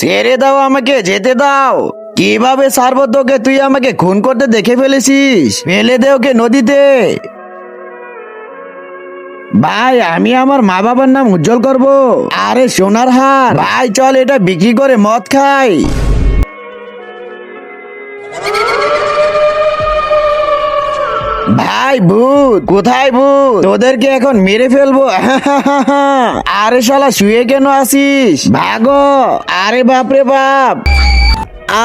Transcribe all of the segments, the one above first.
ছেড়ে দাও, আমাকে যেতে দাও। কিভাবে ছাড়বো তোকে? তুই আমাকে খুন করতে দেখে ফেলেছিস। ফেলে দে ওকে নদীতে। ভাই, আমি আমার মা বাবার নাম উজ্জ্বল করব। আরে সোনার হার ভাই, চল এটা বিক্রি করে মদ খাই। ভাই ভূত কোথায়? ভূত তোদেরকে এখন মেরে ফেলবো। আরে শালা শুয়ে কেন আসিস? ভাগো। আরে বাপরে বাপ।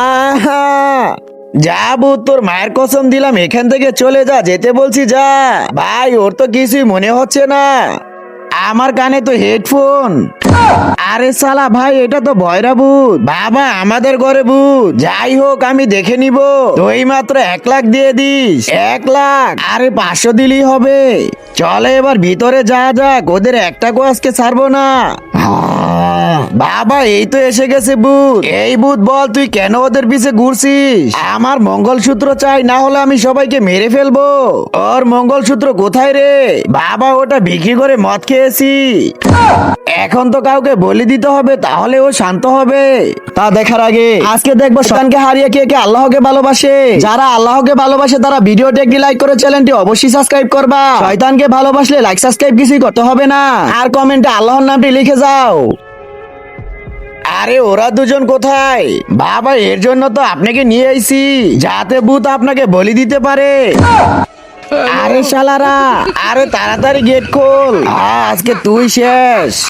আহা, যা ভূত, তোর মায়ের কসম দিলাম এখান থেকে চলে যা, যেতে বলছি যা। ভাই ওর তো কিছুই মনে হচ্ছে না। আমার কানে তো হেডফোন। আরে শালা ভাই, এটা তো ভয়রা ভূত। বাবা আমাদের ঘরে ভূত। যাই হোক আমি দেখে নিব। তুই মাত্র 1 লাখ দিয়ে দিস। 1 লাখ? আরে 500 দিলেই হবে। চলে এবার ভিতরে যা যাক, ওদের একটাকেও আজকে ছাড়বো না। বাবা এই তো এসে গেছে ভূত। এই ভূত বল, তুই কেন ওদের পিছে ঘুরছিস? আমার মঙ্গলসূত্র চাই, না হলে আমি সবাইকে মেরে ফেলবো। ওর মঙ্গলসূত্র কোথায় রে? বাবা ওটা বিক্রি করে মদ খেয়েছি। এখন তো কাউকে বলে দিতে হবে, তাহলে ও শান্ত হবে। তা দেখার আগে আজকে দেখবো শয়তানকে হারিয়ে কে কে আল্লাহকে ভালোবাসে। যারা আল্লাহকে ভালোবাসে তারা ভিডিওটি একটি লাইক করে চ্যানেলটি অবশ্যই সাবস্ক্রাইব করবা। শয়তানকে ভালোবাসলে লাইক সাবস্ক্রাইব কিছুই করতে হবে না, আর কমেন্টে আল্লাহর নামটি লিখে যাও। আরে ওরা দুজন কোথায়? বাবা এর জন্য তো আপনাকে নিয়ে আইছি, যাতে ভূত আপনাকে বলি দিতে পারে। আরে শালারা, আরে তাড়াতাড়ি গেট খোল। আজকে তুই শেষ।